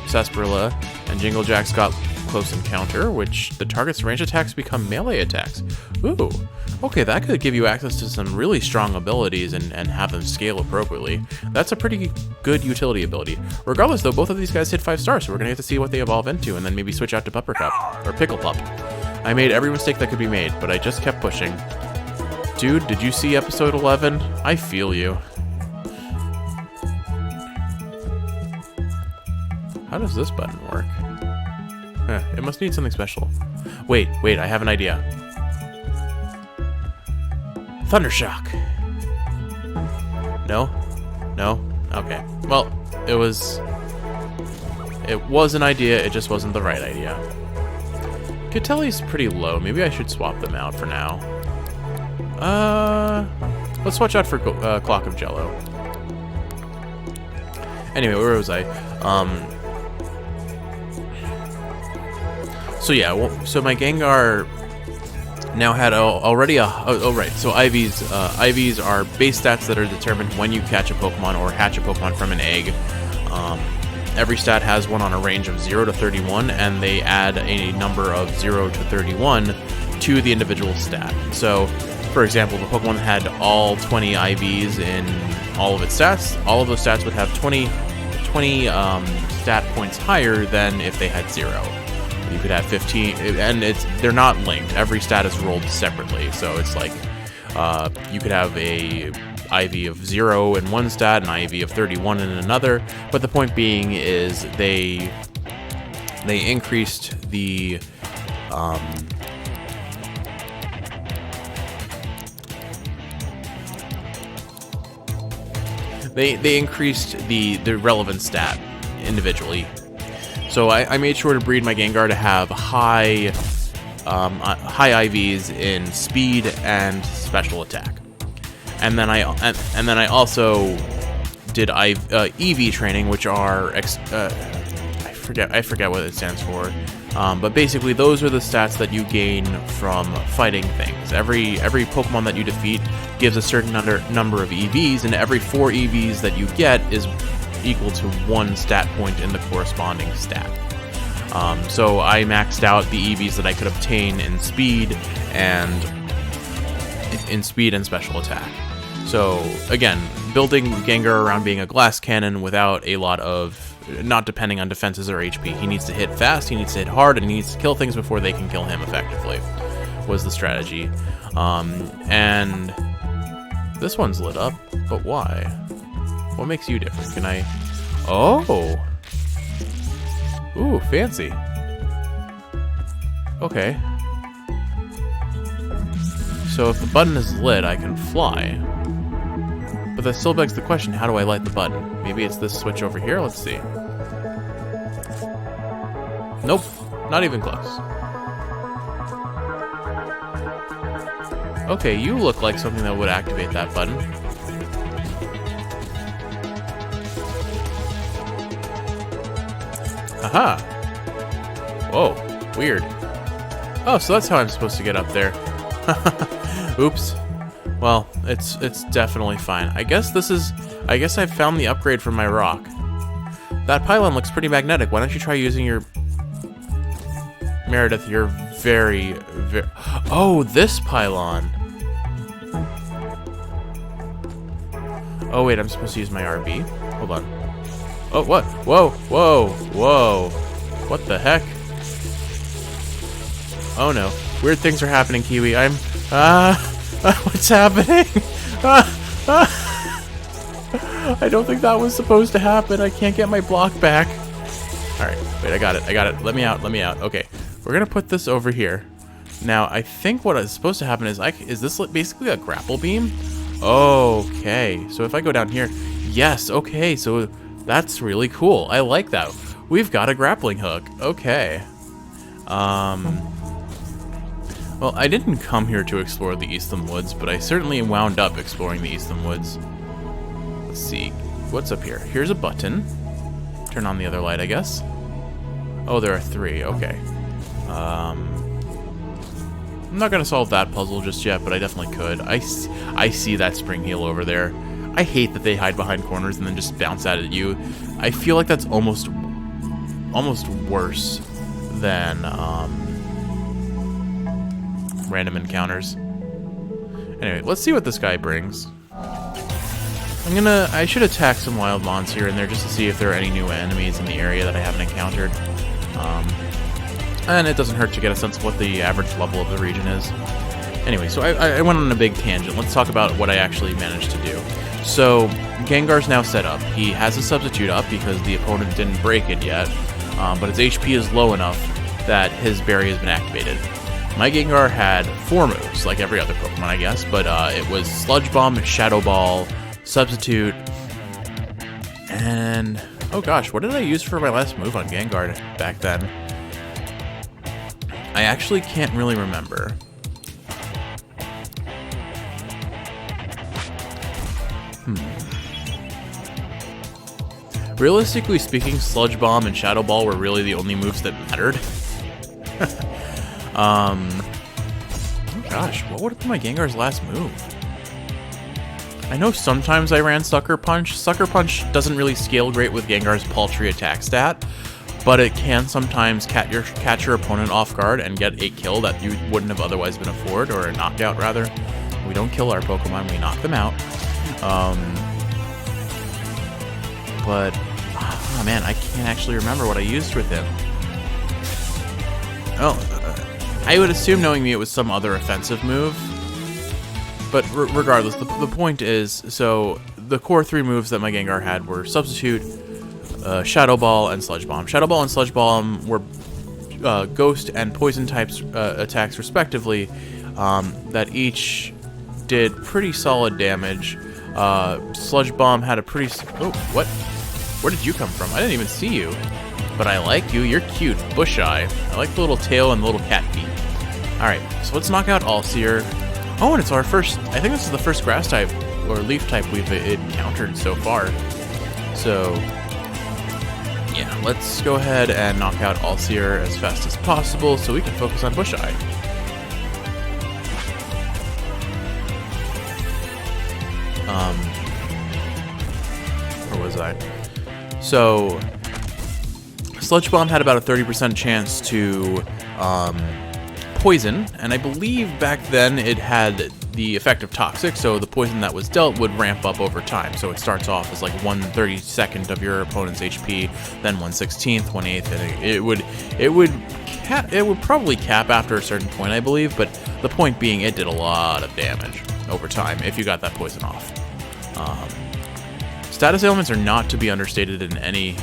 Sarsaparilla, and Jingle Jack's got Close Encounter, which the target's range attacks become melee attacks. Ooh, okay, that could give you access to some really strong abilities and have them scale appropriately. That's a pretty good utility ability. Regardless, though, both of these guys hit 5 stars, so we're gonna get to see what they evolve into, and then maybe switch out to Puppercup, or Pickle Pup. I made every mistake that could be made, but I just kept pushing. Dude, did you see episode 11? I feel you. How does this button work? It must need something special. Wait, I have an idea. Thundershock. No? Okay. Well, it was an idea, it just wasn't the right idea. Catelli's pretty low. Maybe I should swap them out for now. Let's watch out for Clock of Jello. Anyway, where was I? So yeah, so my Gengar now had already right. So IVs are base stats that are determined when you catch a Pokemon or hatch a Pokemon from an egg. Every stat has one on a range of 0 to 31, and they add a number of 0 to 31 to the individual stat. So, for example, if a Pokemon had all 20 IVs in all of its stats, all of those stats would have 20 stat points higher than if they had 0. You could have 15, and they're not linked. Every stat is rolled separately, so it's like you could have a IV of 0 in one stat, an IV of 31 in another. But the point being is they increased the they increased the relevant stat individually. So I made sure to breed my Gengar to have high IVs in speed and special attack, and then I also did EV training, which are I forget what it stands for, but basically those are the stats that you gain from fighting things. Every Pokemon that you defeat gives a certain number of EVs, and every 4 EVs that you get is equal to 1 stat point in the corresponding stat. So I maxed out the EVs that I could obtain in speed and special attack. So again, building Gengar around being a glass cannon without a lot of not depending on defenses or HP. He needs to hit fast, he needs to hit hard, and he needs to kill things before they can kill him effectively, was the strategy. And this one's lit up, but why? What makes you different? Can I... Oh! Ooh, fancy. Okay. So if the button is lit, I can fly. But that still begs the question, how do I light the button? Maybe it's this switch over here? Let's see. Nope, not even close. Okay, you look like something that would activate that button. Aha! Whoa, weird. Oh, so that's how I'm supposed to get up there. Oops. Well, it's definitely fine. I guess I found the upgrade from my rock. That pylon looks pretty magnetic. Why don't you try using your... Meredith, you're very... Oh, this pylon! Oh, wait, I'm supposed to use my RB? Hold on. Oh, what? Whoa, whoa, whoa. What the heck? Oh, no. Weird things are happening, Kiwi. What's happening? I don't think that was supposed to happen. I can't get my block back. Alright, wait, I got it. Let me out. Okay, we're gonna put this over here. Now, I think what is supposed to happen is, is this basically a grapple beam? Okay, so if I go down here, yes, okay, so that's really cool. I like that. We've got a grappling hook. Okay. Well, I didn't come here to explore the Eastland Woods, but I certainly wound up exploring the Eastland Woods. Let's see. What's up here? Here's a button. Turn on the other light, I guess. Oh, there are 3. Okay. I'm not going to solve that puzzle just yet, but I definitely could. I see that spring heel over there. I hate that they hide behind corners and then just bounce out at you. I feel like that's almost worse than... random encounters. Anyway, let's see what this guy brings. I should attack some wild mons here and there just to see if there are any new enemies in the area that I haven't encountered. And it doesn't hurt to get a sense of what the average level of the region is. Anyway, so I went on a big tangent. Let's talk about what I actually managed to do. So, Gengar's now set up. He has a substitute up because the opponent didn't break it yet, but his HP is low enough that his berry has been activated. My Gengar had 4 moves, like every other Pokemon, I guess, but it was Sludge Bomb, Shadow Ball, Substitute, and... Oh gosh, what did I use for my last move on Gengar back then? I actually can't really remember. Realistically speaking, Sludge Bomb and Shadow Ball were really the only moves that mattered. Oh gosh, what would have been my Gengar's last move? I know sometimes I ran Sucker Punch. Sucker Punch doesn't really scale great with Gengar's paltry attack stat, but it can sometimes catch your opponent off guard and get a kill that you wouldn't have otherwise been afforded, or a knockout rather. We don't kill our Pokemon, we knock them out. But, oh man, I can't actually remember what I used with him. Oh, I would assume, knowing me, it was some other offensive move. But regardless, the point is, so the core 3 moves that my Gengar had were Substitute, Shadow Ball, and Sludge Bomb. Shadow Ball and Sludge Bomb were Ghost and Poison types attacks, respectively, that each did pretty solid damage. Sludge Bomb had a pretty... Oh, what? Where did you come from? I didn't even see you. But I like you. You're cute. Bush Eye. I like the little tail and the little cat feet. Alright, so let's knock out Allseer. Oh, and it's our first... I think this is the first grass type or leaf type we've encountered so far. So, yeah, let's go ahead and knock out Allseer as fast as possible so we can focus on Bush Eye. Where was I? So, Sludge Bomb had about a 30% chance to poison, and I believe back then it had the effect of Toxic, so the poison that was dealt would ramp up over time. So it starts off as like 1/32 of your opponent's HP, then 1/16, 1/8, and it would probably cap after a certain point, I believe. But the point being, it did a lot of damage over time if you got that poison off. Status ailments are not to be understated in any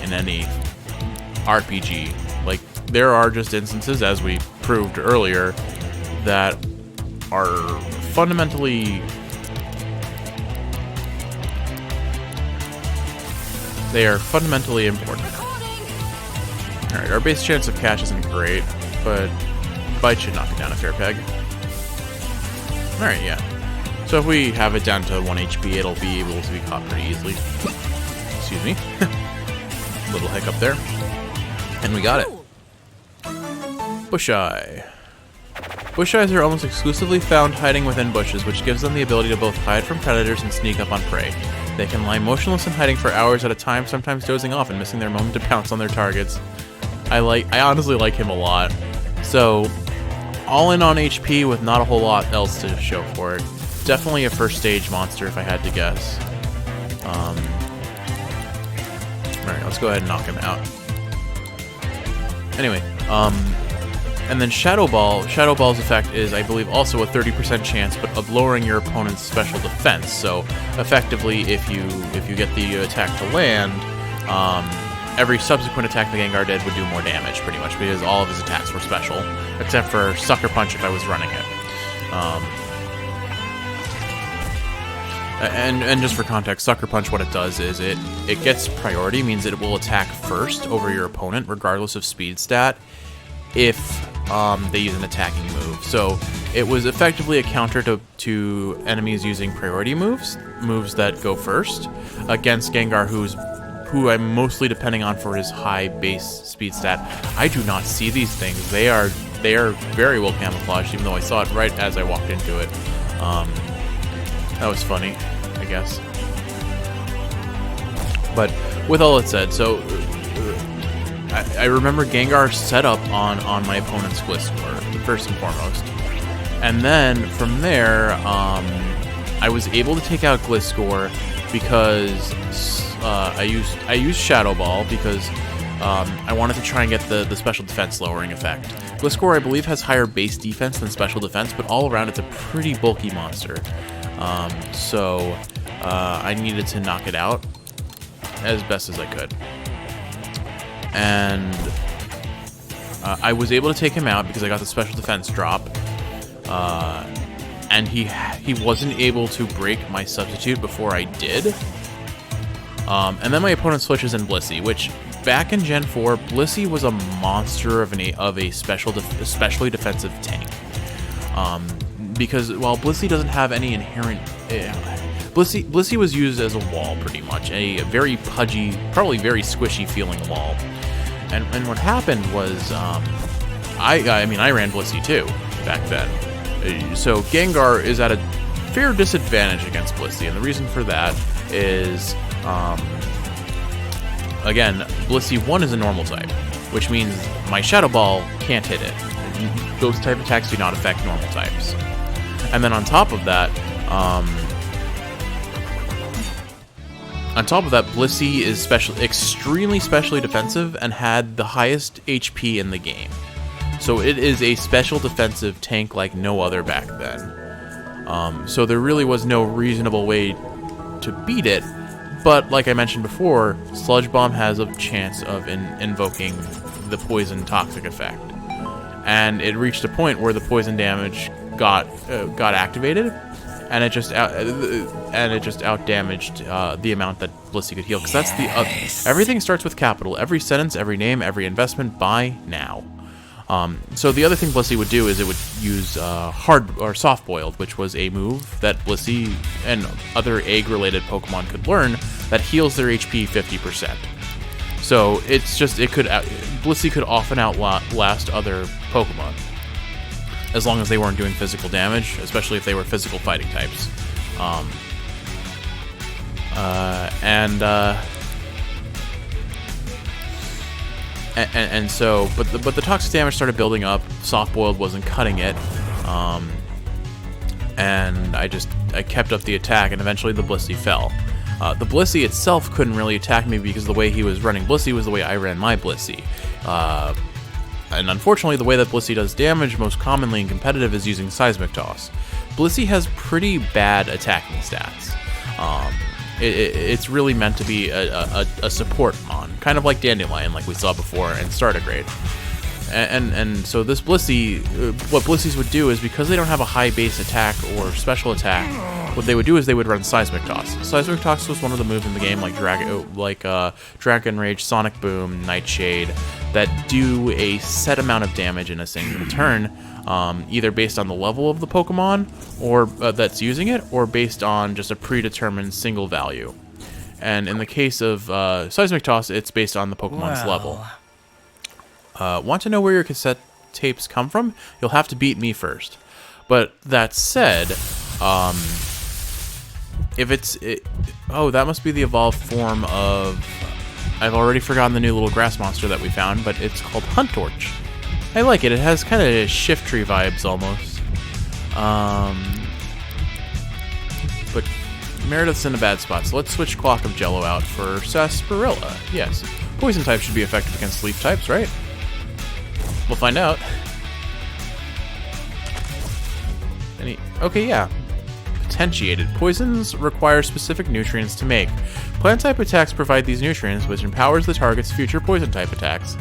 RPG. Like, there are just instances, as we proved earlier, that are fundamentally... They are fundamentally important. Alright, our base chance of catch isn't great, but Bite should knock it down a fair peg. Alright, yeah. So if we have it down to 1 HP, it'll be able to be caught pretty easily. Excuse me. Little hiccup there. And we got it. Bush Eye. Bush Eyes are almost exclusively found hiding within bushes, which gives them the ability to both hide from predators and sneak up on prey. They can lie motionless and hiding for hours at a time, sometimes dozing off and missing their moment to pounce on their targets. I honestly like him a lot. So, all in on HP with not a whole lot else to show for it. Definitely a first stage monster if I had to guess. Alright, let's go ahead and knock him out. Anyway, and then Shadow Ball. Shadow Ball's effect is, I believe, also a 30% chance, but of lowering your opponent's special defense. So, effectively, if you get the attack to land, every subsequent attack the Gengar did would do more damage, pretty much, because all of his attacks were special, except for Sucker Punch if I was running it. And just for context, Sucker Punch, what it does is it gets priority, means it will attack first over your opponent, regardless of speed stat, if they use an attacking move. So it was effectively a counter to enemies using priority moves that go first, against Gengar, who I'm mostly depending on for his high base speed stat. I do not see these things. They are very well camouflaged, even though I saw it right as I walked into it. That was funny, I guess. But with all that said, so I remember Gengar's setup on my opponent's Gliscor, first and foremost. And then from there, I was able to take out Gliscor because I used Shadow Ball because I wanted to try and get the special defense lowering effect. Gliscor, I believe, has higher base defense than special defense, but all around it's a pretty bulky monster. So I needed to knock it out as best as I could. And I was able to take him out because I got the special defense drop. And he wasn't able to break my substitute before I did. And then my opponent switches in Blissey, which back in Gen 4, Blissey was a monster of a especially defensive tank. Because while Blissey doesn't have any inherent... Blissey was used as a wall, pretty much. A very pudgy, probably very squishy feeling wall. And what happened was... I ran Blissey too, back then. So Gengar is at a fair disadvantage against Blissey, and the reason for that is... again, Blissey 1 is a normal type, which means my Shadow Ball can't hit it. Those type attacks do not affect normal types. And then on top of that, Blissey is extremely specially defensive and had the highest HP in the game. So it is a special defensive tank like no other back then. So there really was no reasonable way to beat it. But like I mentioned before, Sludge Bomb has a chance of invoking the poison toxic effect. And it reached a point where the poison damage got activated, out damaged the amount that Blissey could heal, because that's the everything starts with capital. Every sentence, every name, every investment. Buy now. So the other thing Blissey would do is it would use hard or soft boiled, which was a move that Blissey and other egg-related Pokemon could learn that heals their HP 50%. So Blissey could often outlast other Pokemon, as long as they weren't doing physical damage, especially if they were physical fighting types. But the toxic damage started building up. Soft boiled wasn't cutting it, and I kept up the attack, and eventually the Blissey fell. The Blissey itself couldn't really attack me because the way he was running Blissey was the way I ran my Blissey. And unfortunately, the way that Blissey does damage most commonly in competitive is using Seismic Toss. Blissey has pretty bad attacking stats. It's really meant to be a support mon, kind of like Dandelion, like we saw before, and Startergrade. And so this Blissey, what Blisseys would do is, because they don't have a high base attack or special attack, what they would do is they would run Seismic Toss. Seismic Toss was one of the moves in the game, like Dragon Rage, Sonic Boom, Nightshade, that do a set amount of damage in a single turn, either based on the level of the Pokemon or that's using it, or based on just a predetermined single value. And in the case of Seismic Toss, it's based on the Pokemon's level. Want to know where your cassette tapes come from? You'll have to beat me first. But that said, that must be the evolved form of... I've already forgotten the new little grass monster that we found, but it's called Hunt Torch. I like it. It has kind of Shift Tree vibes almost. But Meredith's in a bad spot, so let's switch Clock of Jello out for Sarsaparilla. Yes, poison types should be effective against leaf types, right? We'll find out. Okay, yeah. Potentiated. Poisons require specific nutrients to make. Plant-type attacks provide these nutrients, which empowers the target's future poison-type attacks.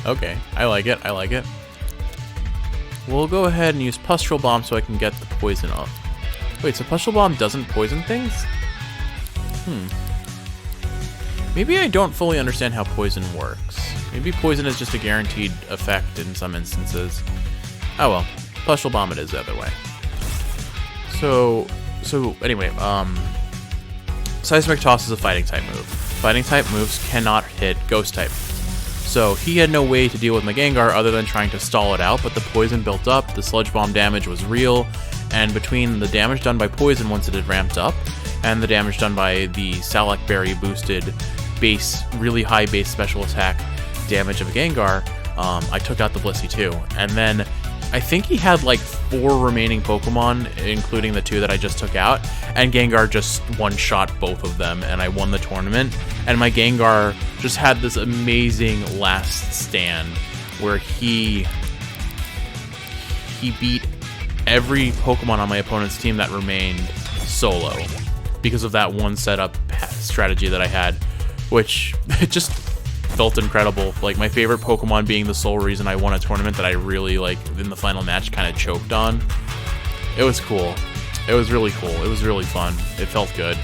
Okay, I like it. We'll go ahead and use Pustule Bomb so I can get the poison off. Wait, so Pustule Bomb doesn't poison things? Maybe I don't fully understand how poison works. Maybe poison is just a guaranteed effect in some instances. Oh well, Pustule Bomb it is the other way. So anyway, Seismic Toss is a fighting type move. Fighting type moves cannot hit ghost type. So he had no way to deal with my Gengar other than trying to stall it out, but the poison built up, the Sludge Bomb damage was real, and between the damage done by poison once it had ramped up, and the damage done by the Salac Berry boosted really high base special attack damage of a Gengar, I took out the Blissey too. And then I think he had like 4 remaining Pokemon, including the 2 that I just took out, and Gengar just one-shot both of them, and I won the tournament. And my Gengar just had this amazing last stand where he beat every Pokemon on my opponent's team that remained solo because of that one setup strategy that I had, which it just felt incredible. Like, my favorite Pokemon being the sole reason I won a tournament that I really, like, in the final match kind of choked on. It was cool. It was really cool. It was really fun. It felt good.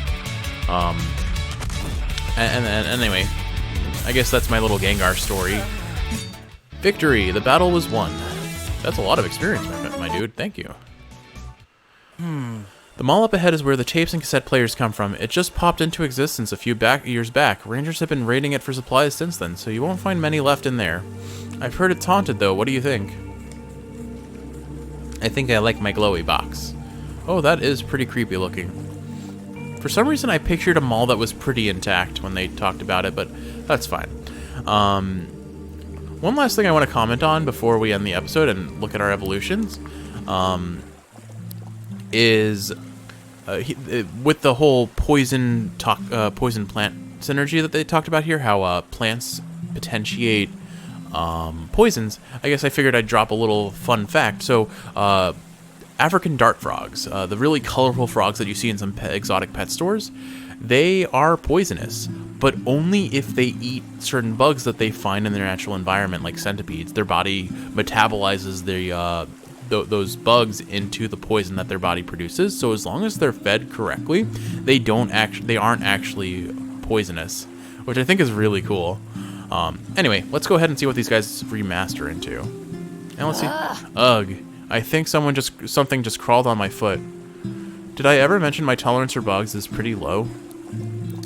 And anyway, I guess that's my little Gengar story. Victory! The battle was won. That's a lot of experience, my dude. Thank you. The mall up ahead is where the tapes and cassette players come from. It just popped into existence a few years back. Rangers have been raiding it for supplies since then, so you won't find many left in there. I've heard it's haunted, though. What do you think? I think I like my glowy box. Oh, that is pretty creepy looking. For some reason, I pictured a mall that was pretty intact when they talked about it, but that's fine. One last thing I want to comment on before we end the episode and look at our evolutions is with the whole poison plant synergy that they talked about here, how plants potentiate poisons. I guess I figured I'd drop a little fun fact. So African dart frogs, the really colorful frogs that you see in some exotic pet stores, they are poisonous, but only if they eat certain bugs that they find in their natural environment, like centipedes. Their body metabolizes those bugs into the poison that their body produces. So as long as they're fed correctly, they aren't actually poisonous, which I think is really cool. Anyway, let's go ahead and see what these guys remaster into. And let's see. Ugh. I think something just crawled on my foot. Did I ever mention my tolerance for bugs is pretty low?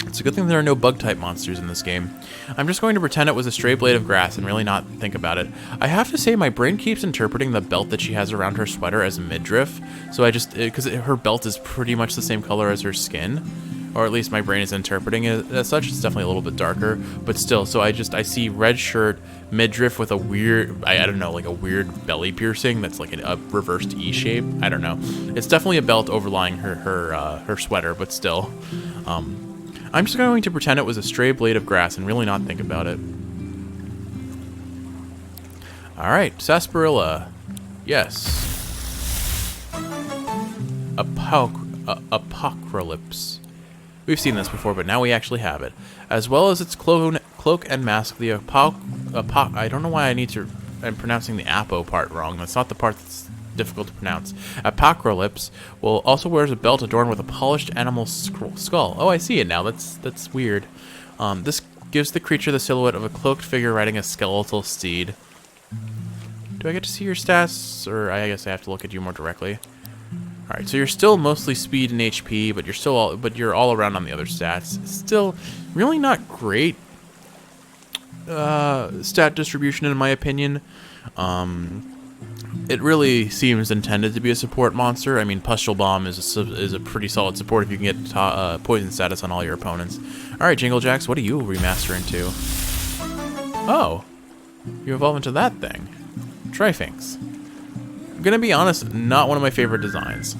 It's a good thing there are no bug-type monsters in this game. I'm just going to pretend it was a stray blade of grass and really not think about it. I have to say, my brain keeps interpreting the belt that she has around her sweater as midriff. So because her belt is pretty much the same color as her skin. Or at least my brain is interpreting it as such. It's definitely a little bit darker, but still. So I see red shirt, midriff with a weird, I don't know, like a weird belly piercing that's like a reversed E shape. I don't know. It's definitely a belt overlying her sweater, but still. I'm just going to pretend it was a stray blade of grass and really not think about it. All right, sarsaparilla. Yes. Apocalypse. We've seen this before, but now we actually have it. As well as its cloak and mask, the I don't know why I'm pronouncing the apo part wrong. That's not the part that's difficult to pronounce. Apocalypse also wears a belt adorned with a polished animal skull. Oh, I see it now. That's weird. This gives the creature the silhouette of a cloaked figure riding a skeletal steed. Do I get to see your stats? Or I guess I have to look at you more directly. Alright, so you're still mostly speed and HP, but you're all around on the other stats. Still really not great stat distribution in my opinion. It really seems intended to be a support monster. I mean, Pustule Bomb is a pretty solid support if you can get poison status on all your opponents. Alright, Jingle Jacks, what do you remaster into? Oh, you evolve into that thing. Trifinx. I'm gonna be honest, not one of my favorite designs.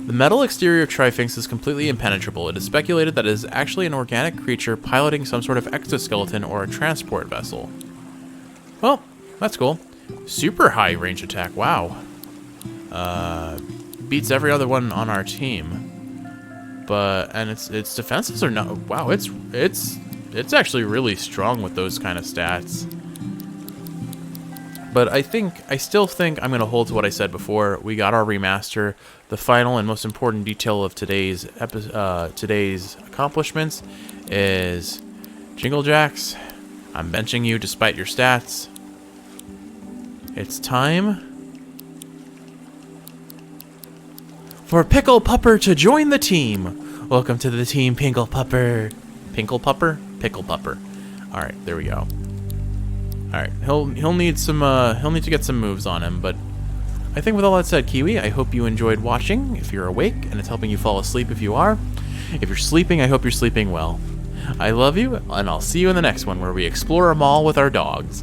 The metal exterior of Trifinx is completely impenetrable. It is speculated that it is actually an organic creature piloting some sort of exoskeleton or a transport vessel. Well, that's cool. Super high range attack, wow. Beats every other one on our team. And its defenses are not, wow, it's actually really strong with those kind of stats. But I still think I'm going to hold to what I said before. We got our remaster. The final and most important detail of today's accomplishments is Jingle Jacks. I'm benching you despite your stats. It's time for Pickle Pupper to join the team. Welcome to the team, Pinkle Pupper. Pinkle Pupper? Pickle Pupper. All right, there we go. All right, he'll need to get some moves on him, but I think with all that said, Kiwi, I hope you enjoyed watching. If you're awake, and it's helping you fall asleep if you are. If you're sleeping, I hope you're sleeping well. I love you, and I'll see you in the next one where we explore a mall with our dogs.